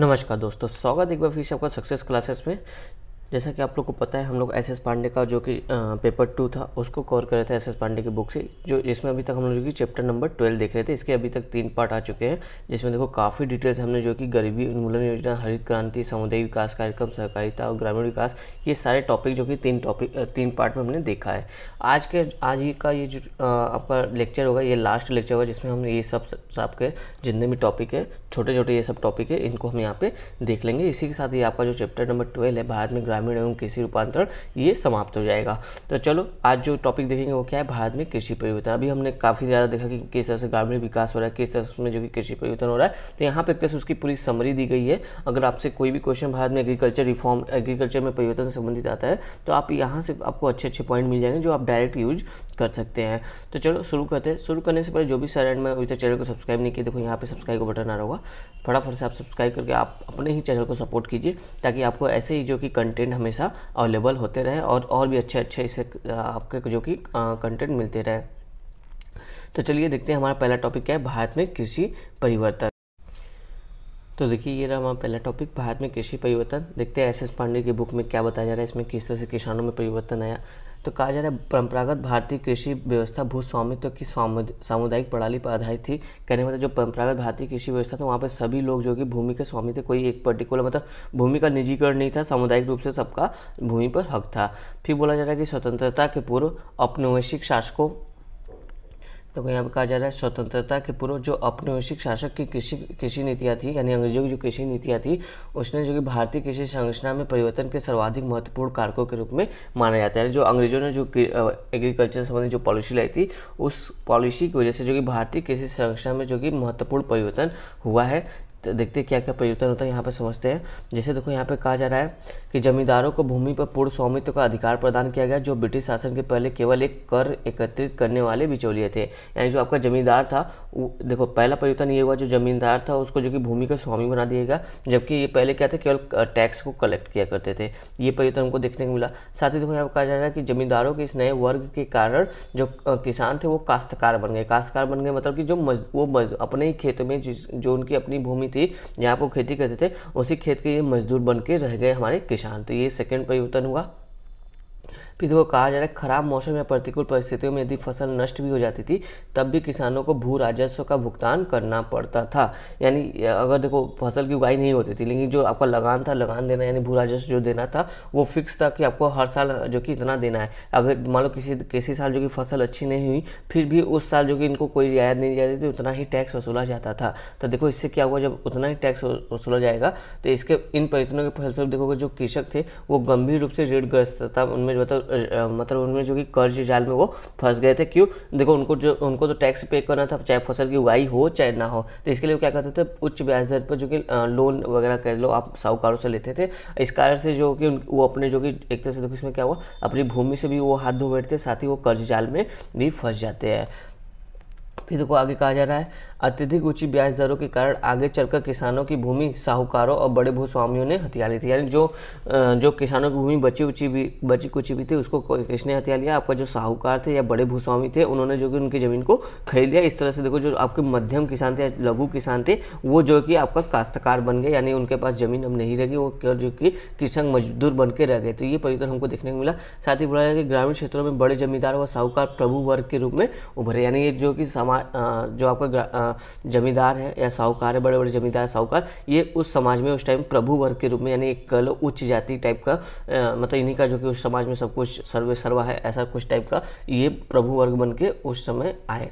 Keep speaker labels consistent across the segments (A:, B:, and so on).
A: नमस्कार दोस्तों, स्वागत एक बार फिर से आपका सक्सेस क्लासेस में। जैसा कि आप लोग को पता है, हम लोग एस पांडे का जो कि पेपर 2 था उसको कवर कर रहे थे एस पांडे की बुक से, जो जिसमें अभी तक हम लोग जो कि चैप्टर नंबर 12 देख रहे थे। इसके अभी तक 3 पार्ट आ चुके हैं, जिसमें देखो काफ़ी डिटेल्स हमने जो कि गरीबी उन्मूलन योजना, हरित क्रांति, सामुदायिक विकास कार्यक्रम, सहकारिता और ग्रामीण विकास, ये सारे टॉपिक जो कि 3 पार्ट में हमने देखा है। आज ही का ये जो आपका लेक्चर होगा, ये लास्ट लेक्चर होगा, जिसमें हम ये सब आपके जितने भी टॉपिक है, छोटे छोटे ये सब टॉपिक है, इनको हम यहाँ पे देख लेंगे। इसी के साथ ही आपका जो चैप्टर नंबर 12 है, भारत में ग्रामीण एवं कृषि रूपांतरण, ये समाप्त हो जाएगा। तो चलो आज जो टॉपिक देखेंगे वो क्या है, भारत में कृषि परिवर्तन। अभी हमने काफ़ी ज़्यादा देखा कि किस तरह से ग्रामीण विकास हो रहा है, किस तरह से जो कि कृषि परिवर्तन हो रहा है। तो यहाँ पे एक तरह से उसकी पूरी समरी दी गई है। अगर आपसे कोई भी क्वेश्चन भारत में एग्रीकल्चर में परिवर्तन से संबंधित आता है, तो आप यहाँ से आपको अच्छे पॉइंट मिल जाएंगे जो आप डायरेक्ट यूज कर सकते हैं। तो चलो शुरू करते हैं। शुरू करने से पहले जो भी सर में अभी तक चैनल को सब्सक्राइब नहीं किया, देखो यहाँ पे सब्सक्राइब का बटन आ रहा होगा, फटाफट से आप सब्सक्राइब करके आप अपने ही चैनल को सपोर्ट कीजिए, ताकि आपको ऐसे ही जो कि कंटेंट हमेशा अवेलेबल होते रहे और भी अच्छे इससे आपके जो कि कंटेंट मिलते रहे। तो चलिए देखते हैं हमारा पहला टॉपिक क्या है, भारत में कृषि परिवर्तन। तो देखिए ये रहा हमारा पहला टॉपिक, भारत में कृषि परिवर्तन। देखते हैं एस पांडे की बुक में क्या बताया जा रहा है, इसमें किस तरह से किसानों में परिवर्तन आया। तो कहा जा रहा है परंपरागत भारतीय कृषि व्यवस्था भू स्वामित्व की सामुदायिक प्रणाली पर आधारित थी। कहने मतलब जो परंपरागत भारतीय कृषि व्यवस्था था, वहाँ पर सभी लोग जो कि भूमि के स्वामित्व, कोई एक पर्टिकुलर मतलब भूमि का निजीकरण नहीं था, सामुदायिक रूप से सबका भूमि पर हक था। फिर बोला जा रहा है कि स्वतंत्रता के पूर्व औपनिवेशिक शासकों, तो यहाँ पे कहा जा रहा है स्वतंत्रता के पूर्व जो औपनिवेशिक शासक की कृषि नीतियाँ थी, यानी अंग्रेजों की जो कृषि नीतियाँ थी, उसने जो कि भारतीय कृषि संरचना में परिवर्तन के सर्वाधिक महत्वपूर्ण कारकों के रूप में माना जाता है। जो अंग्रेजों ने जो एग्रीकल्चर संबंधी जो पॉलिसी लाई थी, उस पॉलिसी की वजह से जो कि भारतीय कृषि संरचना में जो कि महत्वपूर्ण परिवर्तन हुआ है। तो देखते हैं क्या क्या परिवर्तन होता है, यहाँ पे समझते हैं। जैसे देखो यहाँ पे कहा जा रहा है कि जमींदारों को भूमि पर पूर्ण स्वामित्व का अधिकार प्रदान किया गया, जो ब्रिटिश शासन के पहले केवल एक कर एकत्रित करने वाले बिचौलिए थे। यानी जो आपका जमींदार था, देखो पहला परिवर्तन ये हुआ, जो जमींदार था उसको जो कि भूमि का स्वामी बना दिया गया, जबकि ये पहले क्या थे, केवल टैक्स को कलेक्ट किया करते थे। ये परिवर्तन हमको देखने को मिला। साथ ही देखो यहाँ पर कहा जा रहा है कि जमींदारों के इस नए वर्ग के कारण जो किसान थे वो काश्तकार बन गए। मतलब कि वो अपने ही खेतों में जो उनकी अपनी भूमि थी, जहाँ पर खेती करते थे, उसी खेत के ये मजदूर बन के रह गए हमारे किसान। तो ये सेकंड परिवर्तन हुआ। फिर देखो कहा जा रहा है खराब मौसम या प्रतिकूल परिस्थितियों में यदि फसल नष्ट भी हो जाती थी, तब भी किसानों को भू राजस्व का भुगतान करना पड़ता था। यानी अगर देखो फसल की उगाई नहीं होती थी, लेकिन जो आपका लगान देना, यानी भू राजस्व जो देना था, वो फिक्स था कि आपको हर साल जो कि इतना देना है। अगर मान लो किसी साल जो कि फसल अच्छी नहीं हुई, फिर भी उस साल जो कि इनको कोई रियायत नहीं दी जाती थी, उतना ही टैक्स वसूला जाता था। तो देखो इससे क्या हुआ, जब उतना ही टैक्स वसूला जाएगा, तो इसके इन परिवर्तनों के फलस्वरूप देखोगे जो कृषक थे वो गंभीर रूप से ऋणग्रस्त था। उनमें मतलब उनमें जो कि कर्ज जाल में वो फंस गए थे। क्यों? देखो उनको तो टैक्स पे करना था, चाहे फसल की उगाई हो चाहे ना हो। तो इसके लिए वो क्या करते थे, उच्च ब्याज दर पर जो कि लोन वगैरह कह लो आप साहूकारों से लेते थे। इस कारण से जो कि वो अपने जो कि एक तरह से देखो इसमें क्या हुआ, अपनी भूमि से भी वो हाथ धो बैठते, साथ ही वो कर्ज जाल में भी फंस जाते हैं। फिर देखो आगे कहा जा रहा है अत्यधिक ऊंची ब्याज दरों के कारण आगे चलकर किसानों की भूमि साहूकारों और बड़े भूस्वामियों ने हथिया ली थी। यानी जो किसानों की भूमि बची कुची भी थी, उसको किसने हथिया लिया, आपका जो साहूकार थे या बड़े भूस्वामी थे, उन्होंने जो कि उनकी ज़मीन को खरीद लिया। इस तरह से देखो जो आपके मध्यम किसान थे, लघु किसान थे, वो जो कि आपका काश्तकार बन गए, यानी उनके पास ज़मीन अब नहीं रही, वो जो कि कृषक मजदूर बन के रह गए। तो ये परिवर्तन हमको देखने को मिला। साथ ही बोला जाए कि ग्रामीण क्षेत्रों में बड़े जमींदार व साहूकार प्रभु वर्ग के रूप में उभरे। यानी ये जो कि जो आपका जमींदार है या साहूकार है, बड़े बड़े जमींदार साहूकार, ये उस समाज में उस टाइम प्रभु वर्ग के रूप में, यानी एक कह लो उच्च जाति टाइप का, मतलब इन्हीं का जो कि उस समाज में सब कुछ सर्वा है, ऐसा कुछ टाइप का ये प्रभु वर्ग बन के उस समय आए।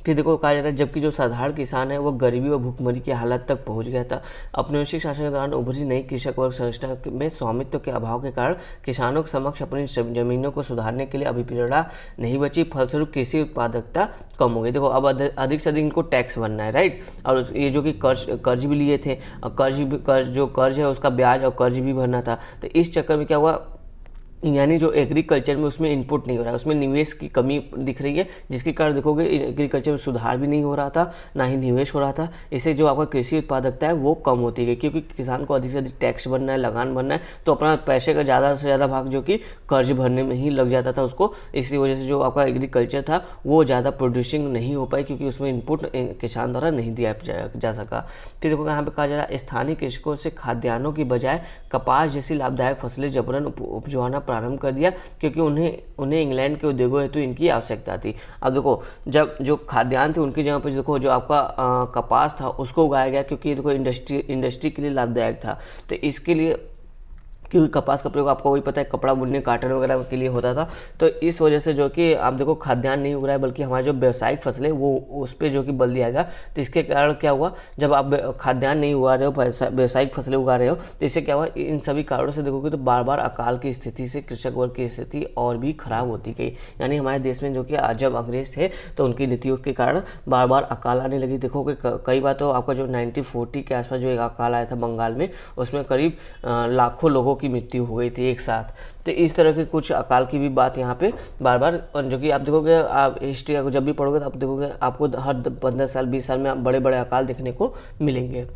A: फिर देखो कहा जा रहा है जबकि जो साधारण किसान है वो गरीबी और भूखमरी की हालत तक पहुंच गया था। औपनिवेशिक शासन के दौरान उभरी नई कृषक वर्ग संरचना में स्वामित्व के अभाव के कारण किसानों के समक्ष अपनी जमीनों को सुधारने के लिए अभिप्रेरणा नहीं बची। फलस्वरूप कृषि उत्पादकता कम हो गई। देखो अब अधिक से अधिक इनको टैक्स भरना है, राइट। और ये जो कि कर्ज भी लिए थे, कर्ज है उसका ब्याज और कर्ज भी भरना था। तो इस चक्कर में क्या हुआ, यानी जो एग्रीकल्चर में उसमें इनपुट नहीं हो रहा है, उसमें निवेश की कमी दिख रही है, जिसके कारण देखोगे एग्रीकल्चर में सुधार भी नहीं हो रहा था, ना ही निवेश हो रहा था। इससे जो आपका कृषि उत्पादकता है वो कम होती गई, क्योंकि किसान को अधिक से अधिक टैक्स भरना है, लगान भरना है, तो अपना पैसे का ज़्यादा से ज़्यादा भाग जो कि कर्ज भरने में ही लग जाता था उसको। इसी वजह से जो आपका एग्रीकल्चर था वो ज़्यादा प्रोड्यूसिंग नहीं हो पाई, क्योंकि उसमें इनपुट किसान द्वारा नहीं दिया जा सका। फिर देखो यहाँ पे कहा जा रहा है स्थानीय कृषकों से खाद्यान्नों की बजाय कपास जैसी लाभदायक फसलें जबरन उपजवाना प्रारंभ कर दिया, क्योंकि उन्हें इंग्लैंड के उद्योगों हेतु इनकी आवश्यकता थी। अब देखो जब जो खाद्यान्न थे उनकी जगह पर देखो जो आपका कपास था उसको उगाया गया, क्योंकि देखो इंडस्ट्री के लिए लाभदायक था। तो इसके लिए, क्योंकि कपास का प्रयोग आपको वही पता है कपड़ा बुनने काटन वगैरह के लिए होता था, तो इस वजह से जो कि आप देखो खाद्यान्न नहीं उग रहा है, बल्कि हमारा जो व्यावसायिक फसल है वो उस पर जो कि बल दिया गया। तो इसके कारण क्या हुआ, जब आप खाद्यान्न नहीं उगा रहे हो, व्यावसायिक फसलें उगा रहे हो, तो इससे क्या हुआ, इन सभी कारणों से देखोगे तो बार बार अकाल की स्थिति से कृषक वर्ग की स्थिति और भी खराब होती गई। यानी हमारे देश में जो कि जब अंग्रेज थे तो उनकी नीतियों के कारण बार बार अकाल आने लगी। देखोगे कई बार तो आपका जो 1940 के आसपास जो एक अकाल आया था बंगाल में, उसमें करीब लाखों लोगों की मृत्यु हो गई थी एक साथ। तो इस तरह के कुछ अकाल की भी बात यहाँ पे बार बार, जो कि आप देखोगे, आप हिस्ट्री को जब भी पढ़ोगे तो आप देखोगे आपको हर 15 साल 20 साल में बड़े बड़े अकाल देखने को मिलेंगे।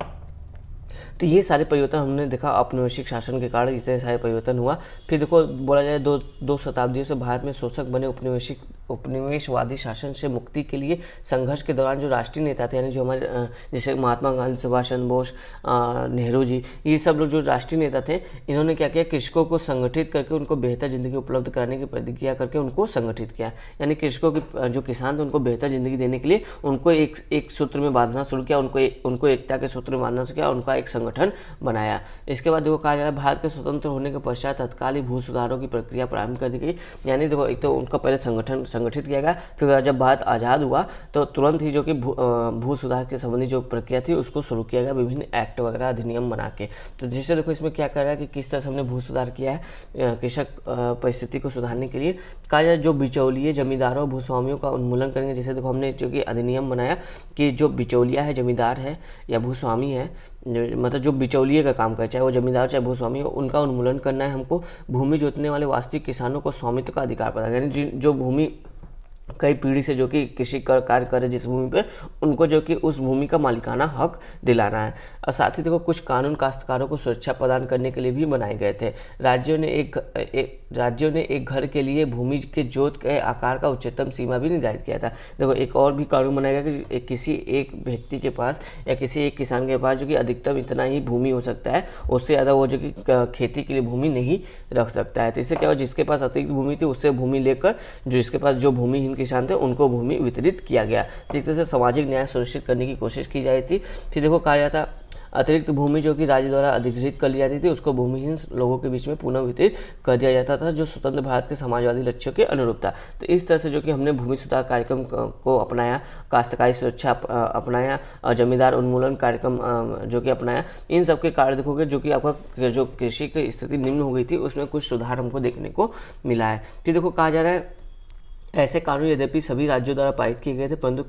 A: तो ये सारे परिवर्तन हमने देखा औपनिवेशिक शासन के कारण इतने सारे परिवर्तन हुआ। फिर देखो बोला जाए दो शताब्दियों से भारत में शोषक बने उपनिवेशवादी शासन से मुक्ति के लिए संघर्ष के दौरान जो राष्ट्रीय नेता थे, यानी जो हमारे जैसे महात्मा गांधी, सुभाष चंद्र बोस, नेहरू जी, ये सब लोग जो राष्ट्रीय नेता थे, इन्होंने क्या किया, कृषकों को संगठित करके उनको बेहतर जिंदगी उपलब्ध कराने की प्रतिज्ञा करके उनको संगठित किया। यानी कृषकों की जो किसान थे उनको बेहतर जिंदगी देने के लिए उनको एक सूत्र में बांधना शुरू किया, उनको एकता के सूत्र में बांधना शुरू किया, उनका एक संगठन बनाया। इसके बाद देखो कहा जा रहा है भारत के स्वतंत्र होने के पश्चात तत्काल ही भू सुधारों की प्रक्रिया प्रारंभ कर दी गई। यानी देखो एक तो उनका पहले संगठित किया गया, फिर जब भारत आज़ाद हुआ तो तुरंत ही जो कि भू सुधार के संबंधी जो प्रक्रिया थी उसको शुरू किया गया, विभिन्न एक्ट वगैरह अधिनियम बना के। तो जिससे देखो इसमें क्या कर रहा है कि किस तरह से हमने भू सुधार किया है कृषक परिस्थिति को सुधारने के लिए। कहा जाए जो बिचौलिए जमींदारों भूस्वामियों का उन्मूलन करेंगे। जैसे देखो हमने जो कि अधिनियम बनाया कि जो बिचौलिया है, जमींदार है या भूस्वामी है, मतलब जो बिचौलिए का काम करे, चाहे वो जमींदार चाहे भूस्वामी हो, उनका उन्मूलन करना है हमको। भूमि जोतने वाले वास्तविक किसानों को स्वामित्व का अधिकार प्रदान, यानी जो भूमि कई पीढ़ी से जो कि कृषि कार्य करे जिस भूमि पे, उनको जो कि उस भूमि का मालिकाना हक दिलाना है। और साथ ही देखो कुछ कानून काश्तकारों को सुरक्षा प्रदान करने के लिए भी बनाए गए थे। राज्यों ने एक घर के लिए भूमि के जोत के आकार का उच्चतम सीमा भी निर्धारित किया था। देखो एक और भी कानून बनाया गया कि किसी एक व्यक्ति के पास या किसी एक किसान के पास जो कि अधिकतम इतना ही भूमि हो सकता है, उससे ज़्यादा वो जो कि खेती के लिए भूमि नहीं रख सकता है। तो इससे क्या हुआ, जिसके पास अतिरिक्त भूमि थी उससे भूमि लेकर जिसके पास जो भूमिहीन किसान थे उनको भूमि वितरित किया गया। एक तरह से सामाजिक न्याय सुनिश्चित करने की कोशिश की जा रही थी। फिर देखो कहा जाता अतिरिक्त भूमि जो कि राज्य द्वारा अधिग्रहित कर ली जाती थी उसको भूमिहीन लोगों के बीच में पुनः वितरित कर दिया जाता था, जो स्वतंत्र भारत के समाजवादी लक्ष्यों के अनुरूप था। तो इस तरह से जो कि हमने भूमि सुधार कार्यक्रम को अपनाया, काश्तकारी सुरक्षा अपनाया, जमींदार उन्मूलन कार्यक्रम जो कि अपनाया। इन सब के कारण देखोगे जो कि आपका जो कृषि की स्थिति निम्न हो गई थी उसमें कुछ सुधार हमको देखने को मिला है। फिर देखो कहा जा रहा है ऐसे कानून यद्यपि सभी राज्यों द्वारा पारित किए गए थे, परंतु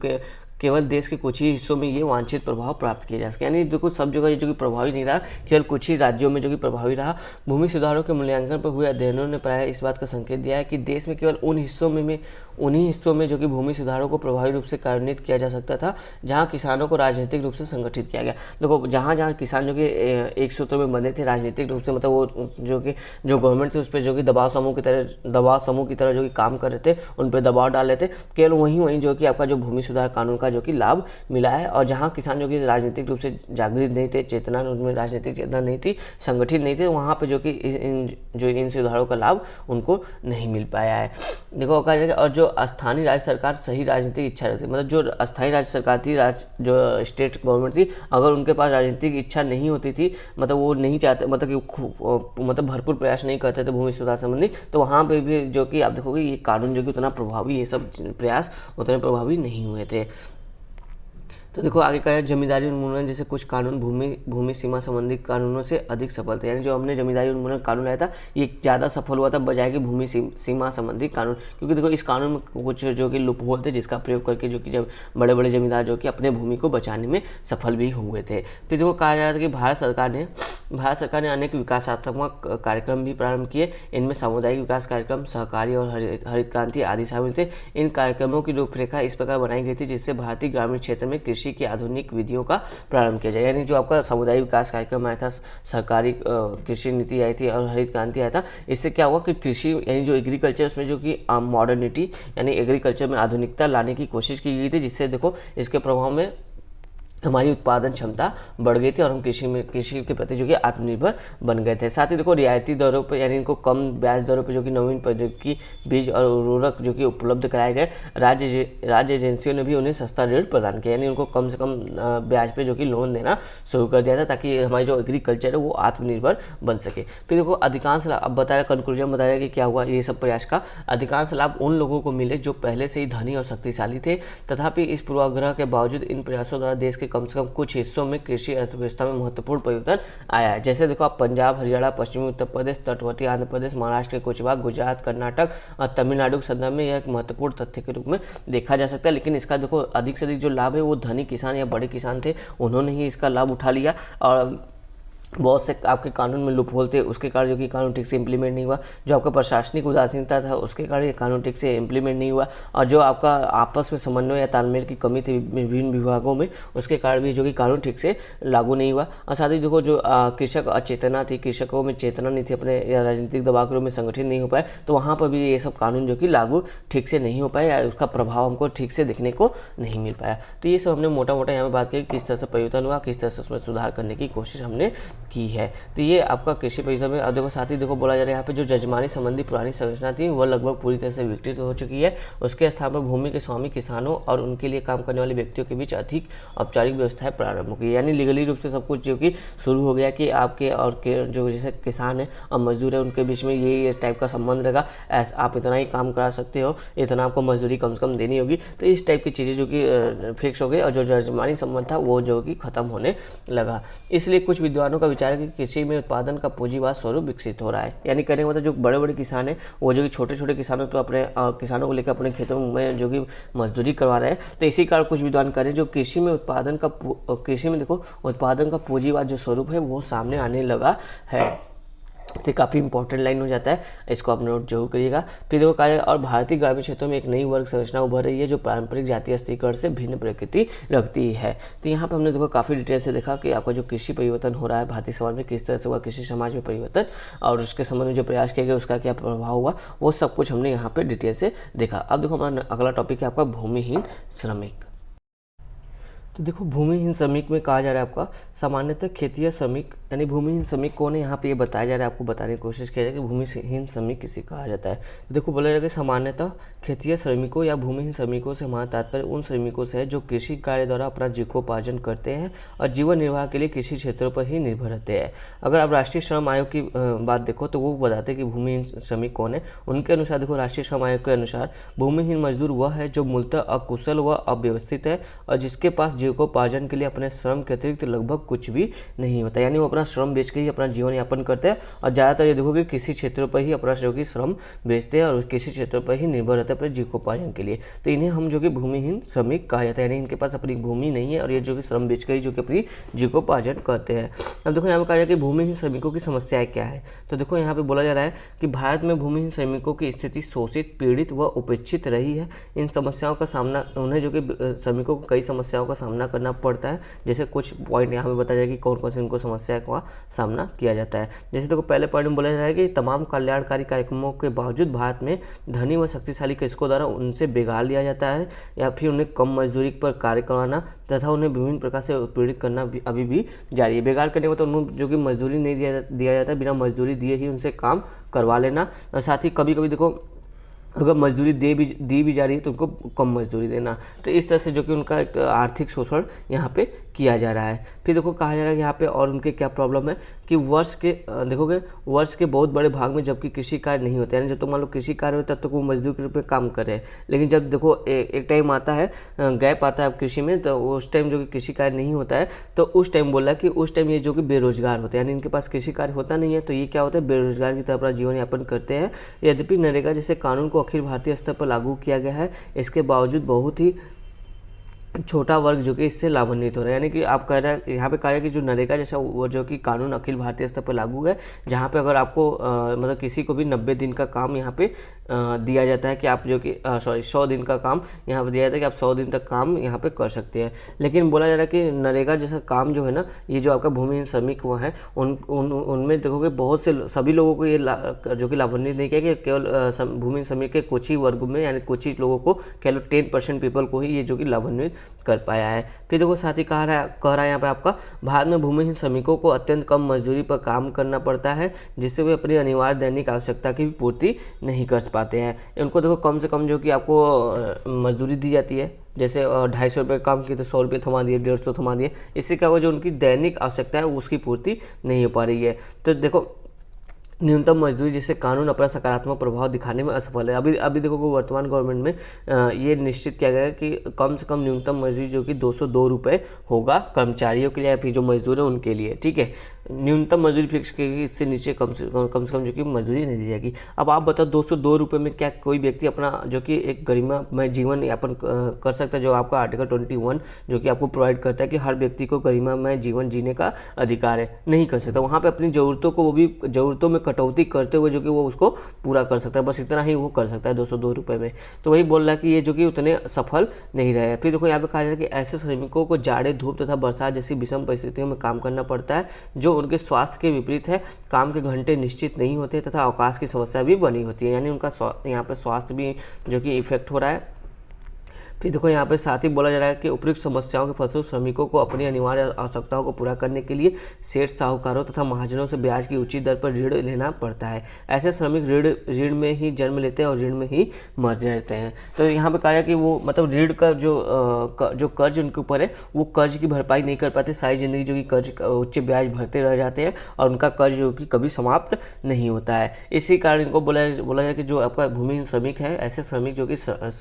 A: केवल देश के कुछ ही हिस्सों में ये वांछित प्रभाव प्राप्त किया जा सके। यानी देखो सब जगह जो कि प्रभावी नहीं रहा, केवल कुछ ही राज्यों में जो कि प्रभावी रहा। भूमि सुधारों के मूल्यांकन पर हुए अध्ययनों ने प्रायः इस बात का संकेत दिया है कि देश में केवल उन्हीं हिस्सों में जो कि भूमि सुधारों को प्रभावी रूप से कार्यान्वित किया जा सकता था जहाँ किसानों को राजनीतिक रूप से संगठित किया गया। देखो जहाँ किसान जो कि एक सूत्र में बंधे थे राजनीतिक रूप से, मतलब वो जो कि जो गवर्नमेंट थी उस पर जो कि दबाव समूह की तरह जो कि काम कर रहे थे, उन पर दबाव डाल रहे थे, केवल वहीं जो कि आपका जो भूमि सुधार कानून का जो कि लाभ मिला है। और जहाँ किसान जो कि राजनीतिक रूप से जागृत नहीं थे, चेतना उनमें राजनीतिक चेतना नहीं थी, संगठित नहीं थे, वहाँ पे जो कि इन सुधारों का लाभ उनको नहीं मिल पाया है। देखो कहा जाएगा और जो स्थानीय राज्य सरकार सही राजनीतिक इच्छा रखती, मतलब जो स्थानीय राज्य सरकार थी, जो स्टेट गवर्नमेंट थी, अगर उनके पास राजनीतिक इच्छा नहीं होती थी, मतलब वो नहीं चाहते, मतलब भरपूर प्रयास नहीं करते थे भूमि सुधार संबंधी, तो वहाँ पे भी जो कि आप देखोगे ये कानून जो कि उतना प्रभावी, ये सब प्रयास उतने प्रभावी नहीं हुए थे। तो देखो आगे कहा है जमींदारी उन्मूलन जैसे कुछ कानून भूमि सीमा संबंधी कानूनों से अधिक सफल थे। यानी जो हमने जमींदारी उन्मूलन कानून लाया था ये ज़्यादा सफल हुआ था बजाय कि भूमि सीमा संबंधी कानून, क्योंकि देखो इस कानून में कुछ जो कि लूपहोल थे जिसका प्रयोग करके जो कि जब बड़े बड़े जमींदार जो कि अपने भूमि को बचाने में सफल भी हुए थे। फिर देखो कहा जा रहा था कि भारत सरकार ने अनेक विकासात्मक कार्यक्रम भी प्रारंभ किए। इनमें सामुदायिक विकास कार्यक्रम, सहकारी और हरित क्रांति आदि शामिल थे। इन कार्यक्रमों की रूपरेखा इस प्रकार बनाई गई थी जिससे भारतीय ग्रामीण क्षेत्र में कृषि की आधुनिक विधियों का प्रारंभ किया जाए। यानी जो आपका सामुदायिक विकास कार्यक्रम आया था, सहकारी कृषि नीति आई थी और हरित क्रांति आया था, इससे क्या हुआ कि कृषि यानी जो एग्रीकल्चर उसमें जो कि मॉडर्निटी यानी एग्रीकल्चर में आधुनिकता लाने की कोशिश की गई थी, जिससे देखो इसके प्रभाव में हमारी उत्पादन क्षमता बढ़ गई थी और हम कृषि के प्रति जो कि आत्मनिर्भर बन गए थे। साथ ही देखो रियायती दरों पर यानी इनको कम ब्याज दरों पर जो कि नवीन प्रौद्योगिकी बीज और उर्वरक जो कि उपलब्ध कराए गए। राज्य एजेंसियों ने भी उन्हें सस्ता ऋण प्रदान किया, यानी उनको कम से कम ब्याज पे जो कि लोन देना शुरू कर दिया था ताकि हमारी जो एग्रीकल्चर है वो आत्मनिर्भर बन सके। फिर देखो अधिकांश लाभ, अब बताया कंक्लूजन बताया कि क्या हुआ ये सब प्रयास का अधिकांश लाभ उन लोगों को मिले जो पहले से ही धनी और शक्तिशाली थे। तथापि इस पूर्वाग्रह के बावजूद इन प्रयासों द्वारा देश के कम से कम कुछ हिस्सों में कृषि अर्थव्यवस्था में महत्वपूर्ण परिवर्तन आया है। जैसे देखो आप पंजाब, हरियाणा, पश्चिमी उत्तर प्रदेश, तटवर्ती आंध्र प्रदेश, महाराष्ट्र के कुछ भाग, गुजरात, कर्नाटक और तमिलनाडु के संदर्भ में यह एक महत्वपूर्ण तथ्य के रूप में देखा जा सकता है। लेकिन इसका देखो अधिक से अधिक जो लाभ है वो धनी किसान या बड़े किसान थे, उन्होंने ही इसका लाभ उठा लिया। और बहुत से आपके कानून में लूपहोल थे, उसके कारण जो कि कानून ठीक से इम्प्लीमेंट नहीं हुआ। जो आपका प्रशासनिक उदासीनता था उसके कारण ये कानून ठीक से इम्प्लीमेंट नहीं हुआ। और जो आपका आपस में समन्वय या तालमेल की कमी थी विभिन्न विभागों में, उसके कारण भी जो कि कानून ठीक से लागू नहीं हुआ। और साथ ही देखो जो कृषक अचेतना थी, कृषकों में चेतना नहीं थी, अपने या राजनीतिक दबाव के रूप में संगठित नहीं हो पाए, तो वहाँ पर भी ये सब कानून जो कि लागू ठीक से नहीं हो पाए या उसका प्रभाव हमको ठीक से देखने को नहीं मिल पाया। तो ये सब हमने मोटा मोटा यहाँ पर बात की किस तरह से परिवर्तन हुआ, किस तरह से उसमें सुधार करने की कोशिश हमने की है। तो ये आपका कृषि परिषद में। और देखो साथ ही देखो बोला जा रहा है यहाँ पे जो जजमानी संबंधी पुरानी संरचना थी वह लगभग पूरी तरह से विकसित हो चुकी है। उसके स्थान पर भूमि के स्वामी किसानों और उनके लिए काम करने वाले व्यक्तियों के बीच अधिक औपचारिक व्यवस्थाएं प्रारंभ हो गई, यानी लीगली रूप से सब कुछ जो कि शुरू हो गया कि आपके और के जो जैसे किसान है और मजदूर है उनके बीच में ये टाइप का संबंध रहेगा। ऐसा आप इतना ही काम करा सकते हो, इतना आपको मजदूरी कम से कम देनी होगी। तो इस टाइप की चीज़ें जो कि फिक्स हो गई और जो जजमानी संबंध था वो जो कि खत्म होने लगा। इसलिए कुछ विद्वानों का विचार है कि कृषि में उत्पादन का पूंजीवाद स्वरूप विकसित हो रहा है। यानी कहने का मतलब जो बड़े बड़े किसान हैं वो जो कि छोटे छोटे किसानों तो अपने किसानों को लेकर अपने खेतों में जो कि मजदूरी करवा रहे हैं। तो इसी कारण कुछ विद्वान कह रहे हैं जो कृषि में देखो उत्पादन का पूंजीवाद जो स्वरूप है वो सामने आने लगा है। तो काफ़ी इंपॉर्टेंट लाइन हो जाता है, इसको आप नोट जरूर करिएगा। फिर देखो कार्य और भारतीय ग्रामीण क्षेत्रों में एक नई वर्ग संरचना उभर रही है जो पारंपरिक जातीय स्थिरीकरण से भिन्न प्रकृति रखती है। तो यहाँ पर हमने देखो काफ़ी डिटेल से देखा कि आपका जो कृषि परिवर्तन हो रहा है भारतीय समाज में, किस तरह से हुआ कृषि समाज में परिवर्तन और उसके संबंध में जो प्रयास किए गए उसका क्या प्रभाव हुआ, वो सब कुछ हमने यहाँ पर डिटेल से देखा। अब देखो हमारा अगला टॉपिक है आपका भूमिहीन श्रमिक। तो देखो भूमिहीन श्रमिक में कहा जा रहा है आपका सामान्यतः खेतीय श्रमिक, यानी भूमिहीन श्रमिक कौन है यहाँ पे ये बताया जा रहा है, आपको बताने की कोशिश किया जाए कि भूमिहीन श्रमिक किसे कहा जाता है। तो देखो बोला जाएगा सामान्यतः खेतीय श्रमिकों या भूमिहीन श्रमिकों से हमारा तात्पर्य उन श्रमिकों से है जो कृषि कार्य द्वारा अपना जीविकोपार्जन करते हैं और जीवन निर्वाह के लिए कृषि क्षेत्रों पर ही निर्भर रहते हैं। अगर आप राष्ट्रीय श्रम आयोग की बात देखो तो वो बताते हैं कि भूमिहीन श्रमिक कौन है। उनके अनुसार देखो राष्ट्रीय श्रम आयोग के अनुसार भूमिहीन मजदूर वह है जो मूलतः अकुशल व अव्यवस्थित है और जिसके पास जीविकोपार्जन के लिए अपने श्रम के अतिरिक्त लगभग कुछ भी नहीं होता, यानी वो अपना श्रम बेच के ही अपना जीवन यापन करते हैं और ज़्यादातर ये देखोगे किसी क्षेत्रों पर ही अपना जो कि श्रम बेचते हैं और किसी क्षेत्रों पर ही निर्भर रहते हैं अपने जीविकोपार्जन के लिए। तो इन्हें हम जो कि भूमिहीन श्रमिक कहा जाता है, यानी इनके पास अपनी भूमि नहीं है और ये जो कि श्रम बेच कर ही जो कि अपनी जीविकोपार्जन करते हैं। अब देखो यहाँ पर कहा जाए कि भूमिहीन श्रमिकों की समस्याएं क्या है। तो देखो यहाँ पर बोला जा रहा है कि भारत में भूमिहीन श्रमिकों की स्थिति शोषित, पीड़ित व उपेक्षित रही है। इन समस्याओं का सामना उन्हें जो कि श्रमिकों को कई समस्याओं का सामना करना पड़ता है। जैसे कुछ पॉइंट यहाँ पे बताया जाए कि कौन कौन से इनको समस्या का सामना किया जाता है। जैसे देखो पहले पॉइंट में बोला जा रहा है कि तमाम कल्याणकारी कार्यक्रमों के बावजूद भारत में धनी व शक्तिशाली कृषकों द्वारा उनसे बिगाड़ लिया जाता है या फिर उन्हें कम मजदूरी पर कार्य करवाना तथा उन्हें विभिन्न प्रकार से उत्पीड़ित करना अभी भी जारी है। बिगाड़ करने को तो उन्हें जो कि मजदूरी नहीं दिया जाता, बिना मजदूरी दिए ही उनसे काम करवा लेना। और साथ ही कभी कभी देखो अगर मजदूरी दी भी जा रही है तो उनको कम मजदूरी देना। तो इस तरह से जो कि उनका एक आर्थिक शोषण यहाँ पे किया जा रहा है। फिर देखो कहा जा रहा है यहाँ पे और उनके क्या प्रॉब्लम है कि देखोगे वर्ष के बहुत बड़े भाग में जबकि कृषि कार्य नहीं होते, यानी जब तक मान लो कृषि कार्य होता है तब तक वो मजदूर के रूप में काम कर रहे हैं, लेकिन जब देखो एक टाइम आता है, गैप आता है कृषि में, तो उस टाइम जो कि कृषि कार्य नहीं होता है तो उस टाइम बोला कि उस टाइम ये जो कि बेरोजगार होते हैं, यानी इनके पास कृषि कार्य होता नहीं है तो ये क्या होता है, बेरोजगार की तरह अपना जीवन यापन करते हैं। यद्यपि नरेगा जैसे कानून को अखिल भारतीय स्तर पर लागू किया गया है, इसके बावजूद बहुत ही छोटा वर्ग जो कि इससे लाभान्वित हो रहा है। यानी कि आप कह रहे हैं यहाँ पे कह रहे हैं कि जो नरेगा जैसा वो जो कि कानून अखिल भारतीय स्तर पर लागू है, जहाँ पे अगर आपको मतलब किसी को भी 90 दिन का काम यहाँ पे दिया जाता है कि आप जो कि 100 दिन का काम यहाँ पे दिया जाता है कि आप 100 दिन तक काम यहाँ पे कर सकते हैं। लेकिन बोला जा रहा है कि नरेगा जैसा काम जो है ना, ये जो आपका भूमिहीन श्रमिक हुआ है उनमें देखोगे बहुत से सभी लोगों को ये जो कि लाभान्वित नहीं किया कि केवल भूमिहीन श्रमिक के कुछ ही वर्ग में, यानी कुछ ही लोगों को, केवल 10% पीपल को ही ये जो कि लाभान्वित कर पाया है। फिर देखो साथ ही कह रहा है यहाँ पे आपका भारत में भूमिहीन श्रमिकों को अत्यंत कम मजदूरी पर काम करना पड़ता है, जिससे वे अपनी अनिवार्य दैनिक आवश्यकता की भी पूर्ति नहीं कर पाते हैं। उनको देखो कम से कम जो कि आपको मजदूरी दी जाती है, जैसे 250 रुपये काम किए तो 100 रुपये थमा दिए, 150 थमा दिए, इससे क्या होगा जो उनकी दैनिक आवश्यकता है उसकी पूर्ति नहीं हो पा रही है। तो देखो न्यूनतम मजदूरी जैसे कानून अपना सकारात्मक प्रभाव दिखाने में असफल है। अभी देखो वर्तमान गवर्नमेंट में ये निश्चित किया गया है कि कम से कम न्यूनतम मजदूरी जो कि 202 रुपये होगा कर्मचारियों के लिए या फिर जो मजदूर है उनके लिए, ठीक है। न्यूनतम मजदूरी फिक्स की गई, इससे नीचे कम से कम जो कि मजदूरी नहीं दी जाएगी। अब आप बताओ 202 रुपये में क्या कोई व्यक्ति अपना जो कि एक गरिमामय जीवन यापन कर सकता है, जो आपका आर्टिकल 21 जो कि आपको प्रोवाइड करता है कि हर व्यक्ति को गरिमामय जीवन जीने का अधिकार है, नहीं कर सकता। वहाँ पे अपनी ज़रूरतों को, वो भी ज़रूरतों में कटौती करते हुए जो कि वो उसको पूरा कर सकता है, बस इतना ही वो कर सकता है 202 रुपये में। तो वही बोल रहा है कि ये जो कि उतने सफल नहीं रहे। फिर देखो यहाँ पे कहा जा रहा है कि ऐसे श्रमिकों को जाड़े, धूप तथा बरसात जैसी विषम परिस्थितियों में काम करना पड़ता है, जो उनके स्वास्थ्य के विपरीत है। काम के घंटे निश्चित नहीं होते तथा अवकाश की समस्या भी बनी होती है, यानी उनका यहाँ पे स्वास्थ्य भी जो कि इफेक्ट हो रहा है। फिर देखो यहाँ पे साथ ही बोला जा रहा है कि उपयुक्त समस्याओं के फंसे श्रमिकों को अपनी अनिवार्य आवश्यकताओं को पूरा करने के लिए सेठ, साहूकारों तथा महाजनों से ब्याज की उचित दर पर ऋण लेना पड़ता है। ऐसे श्रमिक ऋण में ही जन्म लेते हैं और ऋण में ही मर जाते हैं। तो यहाँ पे कहा है कि वो मतलब ऋण का जो कर्ज उनके ऊपर है वो कर्ज की भरपाई नहीं कर पाते, सारी जिंदगी जो कि कर्ज उच्च ब्याज भरते रह जाते हैं और उनका कर्ज जो कि कभी समाप्त नहीं होता है। इसी कारण इनको बोला जाए कि जो आपका भूमिहीन श्रमिक है, ऐसे श्रमिक जो कि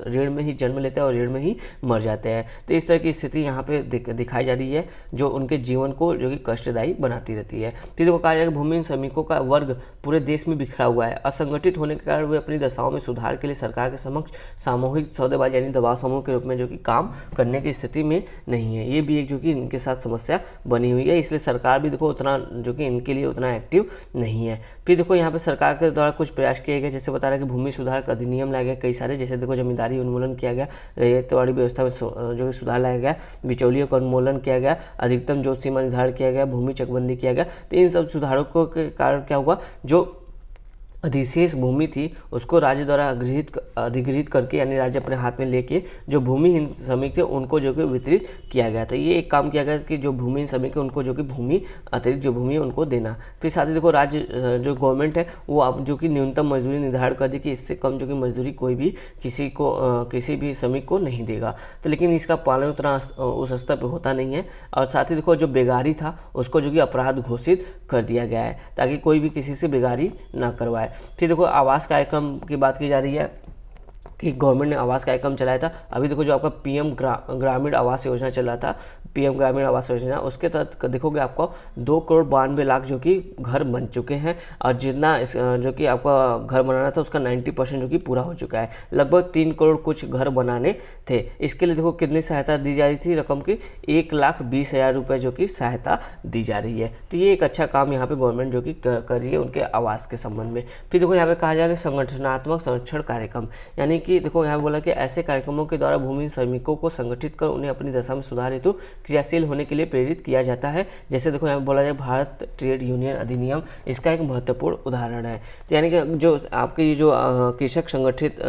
A: ऋण में ही जन्म लेते हैं और ऋण में ही मर जाते हैं। तो इस तरह की स्थिति यहाँ पे दिखाई जा रही है जो उनके जीवन को जो कि कष्टदायी बनाती रहती है। फिर देखो कहा जाएगा भूमिहीन श्रमिकों का वर्ग पूरे देश में बिखरा हुआ है। असंगठित होने के कारण वे अपनी दशाओं में सुधार के लिए सरकार के समक्ष सामूहिक सौदेबाजी यानी दबाव समूह के रूप में जो कि काम करने की स्थिति में नहीं है। ये भी एक जो कि इनके साथ समस्या बनी हुई है, इसलिए सरकार भी देखो उतना जो कि इनके लिए उतना एक्टिव नहीं है। फिर देखो यहाँ पे सरकार के द्वारा कुछ प्रयास किए गए, जैसे बता रहा है कि भूमि सुधार का अधिनियम लाया गया कई सारे, जैसे देखो जमींदारी उन्मूलन किया गया, रैयतवाड़ी व्यवस्था में जो सुधार लाया गया, बिचौलियों का उन्मूलन किया गया, अधिकतम जोत सीमा निर्धारण किया गया, भूमि चकबंदी किया गया। तो इन सब सुधारों के कारण क्या हुआ, जो अधिशेष भूमि थी उसको राज्य द्वारा अधिग्रहित करके यानी राज्य अपने हाथ में लेके जो भूमिहीन श्रमिक थे उनको जो कि वितरित किया गया। तो ये एक काम किया गया कि जो भूमिहीन श्रमिक है उनको जो कि भूमि अतिरिक्त जो भूमि है उनको देना। फिर साथ ही देखो राज्य जो गवर्नमेंट है वो अब जो कि न्यूनतम मजदूरी निर्धारण कर दी कि इससे कम जो कि मजदूरी कोई भी किसी भी श्रमिक को नहीं देगा। तो लेकिन इसका पालन उतना उस स्तर पर होता नहीं है। और साथ ही देखो जो बेगारी था उसको जो कि अपराध घोषित कर दिया गया है ताकि कोई भी किसी से बेगारी ना करवाए। फिर देखो आवास कार्यक्रम की बात की जा रही है कि गवर्नमेंट ने आवास कार्यक्रम चलाया था। अभी देखो जो आपका पीएम ग्रामीण आवास योजना चल रहा था, पीएम ग्रामीण आवास योजना, उसके तहत देखोगे आपको 2,92,00,000 जो कि घर बन चुके हैं और जितना जो कि आपका घर बनाना था उसका 90% जो कि पूरा हो चुका है। लगभग 3 करोड़ कुछ घर बनाने थे। इसके लिए देखो कितनी सहायता दी जा रही थी, रकम की 1,20,000 रुपये जो कि सहायता दी जा रही है। तो ये एक अच्छा काम यहाँ पे गवर्नमेंट जो कि कर रही है उनके आवास के संबंध में। फिर देखो यहाँ पे कहा जाएगा संगठनात्मक संरक्षण कार्यक्रम, यानी कि कि देखो यहाँ बोला कि ऐसे कार्यक्रमों के द्वारा भूमिहीन श्रमिकों को संगठित कर उन्हें अपनी दशा में सुधार हेतु क्रियाशील होने के लिए प्रेरित किया जाता है। जैसे देखो यहाँ बोला जाए भारत ट्रेड यूनियन अधिनियम इसका एक महत्वपूर्ण उदाहरण है। तो यानी कि जो आपके ये जो कृषक संगठित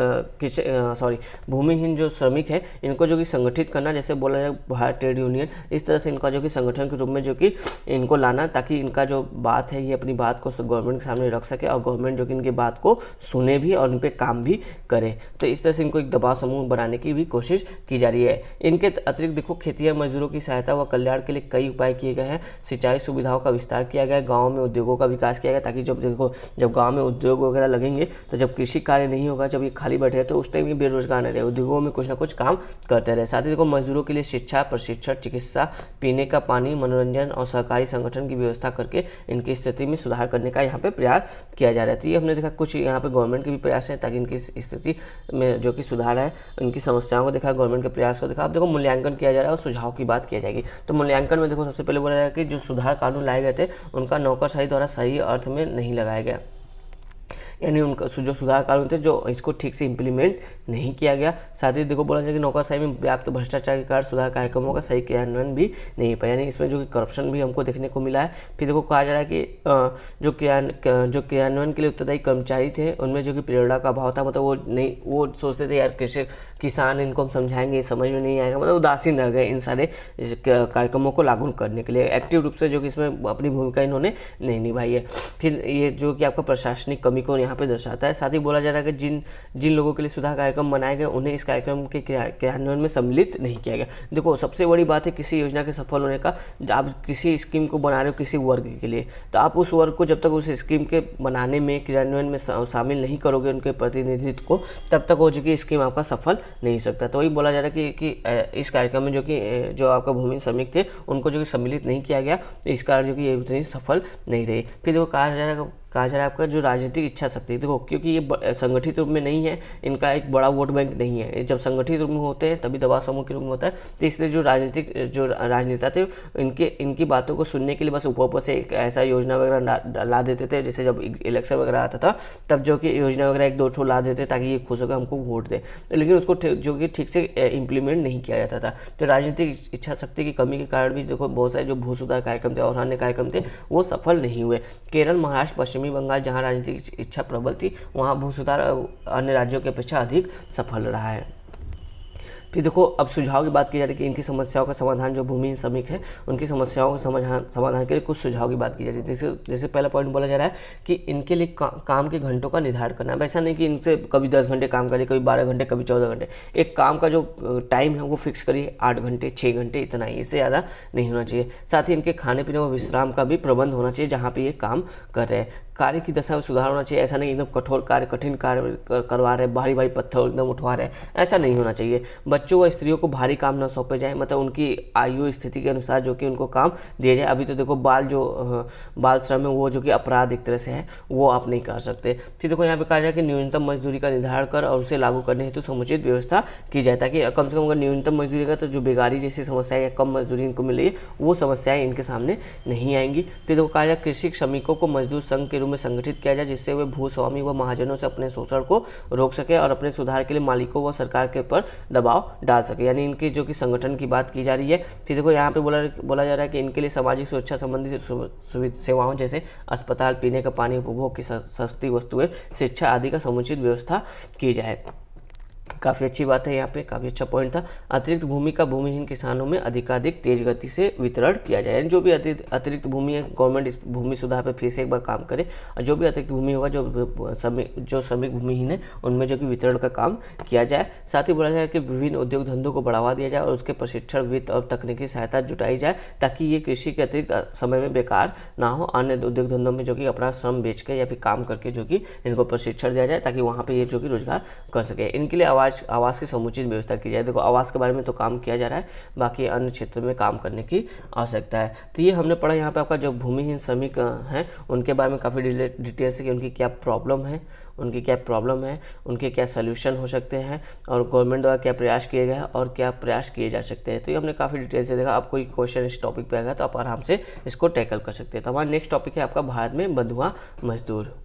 A: भूमिहीन जो श्रमिक है इनको जो कि संगठित करना, जैसे बोला जाए भारत ट्रेड यूनियन, इस तरह से इनका जो कि संगठन के रूप में जो कि इनको लाना, ताकि इनका जो बात है ये अपनी बात को गवर्नमेंट के सामने रख सके और गवर्नमेंट जो कि इनकी बात को सुने भी और उन पर काम भी करे। तो इस तरह से इनको एक दबाव समूह बनाने की भी कोशिश की जा रही है। इनके अतिरिक्त देखो खेतिया मजदूरों की सहायता व कल्याण के लिए कई उपाय किए गए हैं। सिंचाई सुविधाओं का विस्तार किया गया है, गाँव में उद्योगों का विकास किया गया, ताकि जब गाँव में उद्योग वगैरह लगेंगे तो जब कृषि कार्य नहीं होगा, जब ये खाली बैठे तो उस टाइम ये बेरोजगार नहीं रहे, उद्योगों में कुछ ना कुछ काम करते रहे। साथ ही देखो मजदूरों के लिए शिक्षा, प्रशिक्षण, चिकित्सा, पीने का पानी, मनोरंजन और सहकारी संगठन की व्यवस्था करके इनकी स्थिति में सुधार करने का यहाँ पे प्रयास किया जा रहा है। तो ये हमने देखा कुछ यहाँ पे गवर्नमेंट के भी प्रयास है ताकि इनकी स्थिति में जो कि सुधार है, उनकी समस्याओं को देखा, गवर्नमेंट के प्रयास को देखा। अब देखो मूल्यांकन किया जा रहा है और सुझाव की बात की जाएगी। तो मूल्यांकन में देखो सबसे पहले बोला जाएगा कि जो सुधार कानून लाए गए थे उनका नौकरशाही द्वारा सही अर्थ में नहीं लगाया गया, यानी उनका जो सुधार कानून थे जो इसको ठीक से इम्प्लीमेंट नहीं किया गया। साथ ही देखो बोला जाए कि नौकरशाही में व्याप्त भ्रष्टाचार के कारण सुधार कार्यक्रमों का सही क्रियान्वयन भी नहीं पाया, यानी इसमें जो कि करप्शन भी हमको देखने को मिला है। फिर देखो कहा जा रहा है कि जो क्रियान्वयन के लिए उत्तरदायी कर्मचारी थे उनमें जो कि प्रेरणा का अभाव था, मतलब वो सोचते थे यार कृषक किसान इनको हम समझाएंगे, समझ में नहीं आएगा, मतलब उदासीन रह गए इन सारे कार्यक्रमों को लागू करने के लिए। एक्टिव रूप से जो कि इसमें अपनी भूमिका इन्होंने नहीं निभाई है। फिर ये जो कि आपका प्रशासनिक कमी को यहाँ पे दर्शाता है। साथ ही बोला जा रहा है कि जिन लोगों के लिए सुधार कार्यक्रम बनाए गए उन्हें इस कार्यक्रम के क्रियान्वयन में सम्मिलित नहीं किया गया। देखो सबसे बड़ी बात है किसी योजना के सफल होने का, आप किसी स्कीम को बना रहे हो किसी वर्ग के लिए, तो आप उस वर्ग को जब तक उस स्कीम के बनाने में क्रियान्वयन में शामिल नहीं करोगे उनके प्रतिनिधित्व को, तब तक वो जो कि स्कीम आपका सफल नहीं सकता। तो वही बोला जा रहा है कि इस कार्यक्रम में जो आपका भूमिहीन श्रमिक थे उनको जो कि सम्मिलित नहीं किया गया, तो इस कारण जो कि ये उतनी सफल नहीं रही। फिर वो कहा जा रहा है आपका जो राजनीतिक इच्छा शक्ति, देखो क्योंकि ये संगठित रूप में नहीं है, इनका एक बड़ा वोट बैंक नहीं है। जब संगठित रूप में होते हैं तभी दबाव समूह के रूप में होता है। तो इसलिए जो राजनेता थे इनकी बातों को सुनने के लिए बस ऊपर से एक ऐसा योजना वगैरह ला देते थे, जैसे जब इलेक्शन वगैरह आता था तब जो कि योजना वगैरह एक दो ठो ला देते ताकि ये खुश होकर हमको वोट दे, लेकिन उसको जो कि ठीक से इम्प्लीमेंट नहीं किया जाता था। तो राजनीतिक इच्छा शक्ति की कमी के कारण भी देखो बहुत सारे जो भू सुधार कार्यक्रम थे और अन्य कार्यक्रम थे वो सफल नहीं हुए। केरल, महाराष्ट्र, पश्चिमी बंगाल जहां राजनीतिक इच्छा प्रबल थी वहां भू सुधार अन्य राज्यों की अपेक्षा अधिक सफल रहा है। फिर देखो अब सुझाव की बात की जा रही है कि इनकी समस्याओं का समाधान, जो भूमिहीन श्रमिक है उनकी समस्याओं का समाधान के लिए कुछ सुझाव की बात की जा रही है। जैसे पहला पॉइंट बोला जा रहा है कि इनके लिए काम के घंटों का निर्धारण करना। ऐसा नहीं कि इनसे कभी 10 घंटे काम करिए, कभी 12 घंटे, कभी 14 घंटे। एक काम का जो टाइम है वो फिक्स करिए, 8 घंटे 6 घंटे इतना ही, इससे ज़्यादा नहीं होना चाहिए। साथ ही इनके खाने पीने व विश्राम का भी प्रबंध होना चाहिए जहाँ पर ये काम कर रहे हैं। कार्य की दशा में सुधार होना चाहिए, ऐसा नहीं एकदम कठोर कार्य, कठिन कार्य करवा रहे, भारी भारी पत्थर एकदम उठवा रहे, ऐसा नहीं होना चाहिए। बच्चों व स्त्रियों को भारी काम न सौंपे जाए, मतलब उनकी आयु स्थिति के अनुसार जो कि उनको काम दिया जाए। अभी तो देखो बाल श्रम है वो जो कि अपराध एक तरह से है, वो आप नहीं कर सकते। फिर देखो यहाँ पे कहा जाए कि न्यूनतम मजदूरी का निर्धारण कर और उसे लागू करने हेतु समुचित व्यवस्था की जाए, ताकि कम से कम अगर न्यूनतम मजदूरी का तो जो बेगारी जैसी समस्याएं या कम मजदूरी इनको मिल रही है वो समस्याएं इनके सामने नहीं आएंगी। फिर देखो कहा जाए कृषि श्रमिकों को मजदूर संघ के रूप में संगठित किया जाए, जिससे वे भूस्वामी व महाजनों से अपने शोषण को रोक सके और अपने सुधार के लिए मालिकों व सरकार के ऊपर दबाव डाल सके, यानी इनकी जो कि संगठन की बात की जा रही है। फिर देखो यहाँ पे बोला जा रहा है कि इनके लिए सामाजिक सुरक्षा संबंधी सेवाओं जैसे अस्पताल, पीने का पानी, उपभोग की सस्ती वस्तुएं, शिक्षा आदि का समुचित व्यवस्था की जाए। काफ़ी अच्छी बात है, यहाँ पे काफ़ी अच्छा पॉइंट था। अतिरिक्त भूमि का भूमिहीन किसानों में अधिकाधिक तेज गति से वितरण किया जाए, यानी जो भी अतिरिक्त भूमि है गवर्नमेंट इस भूमि सुधार पे फिर से एक बार काम करे और जो भी अतिरिक्त भूमि होगा जो श्रमिक भूमिहीन है उनमें जो कि वितरण का काम किया जाए। साथ ही बोला जाए कि विभिन्न उद्योग धंधों को बढ़ावा दिया जाए और उसके प्रशिक्षण, वित्त और तकनीकी सहायता जुटाई जाए, ताकि ये कृषि के अतिरिक्त समय में बेकार ना हो। अन्य उद्योग धंधों में जो कि अपना श्रम बेच के या फिर काम करके जो कि इनको प्रशिक्षण दिया जाए, ताकि वहाँ पर ये जो कि रोजगार कर सके। इनके लिए आवास की समुचित व्यवस्था की जाए। देखो आवास के बारे में तो काम किया जा रहा है, बाकी अन्य क्षेत्र में काम करने की आवश्यकता है। तो ये हमने पढ़ा यहाँ पे आपका जो भूमिहीन श्रमिक हैं उनके बारे में काफ़ी डिटेल से कि उनकी क्या प्रॉब्लम है, उनके क्या सल्यूशन हो सकते हैं और गवर्नमेंट द्वारा क्या प्रयास किए गए हैं और क्या प्रयास किए जा सकते हैं। तो ये हमने काफ़ी डिटेल से देखा। आप कोई क्वेश्चन इस टॉपिक पे आएगा तो आप आराम से इसको टैकल कर सकते हैं। तो हमारा नेक्स्ट टॉपिक है आपका भारत में बंधुआ मजदूर।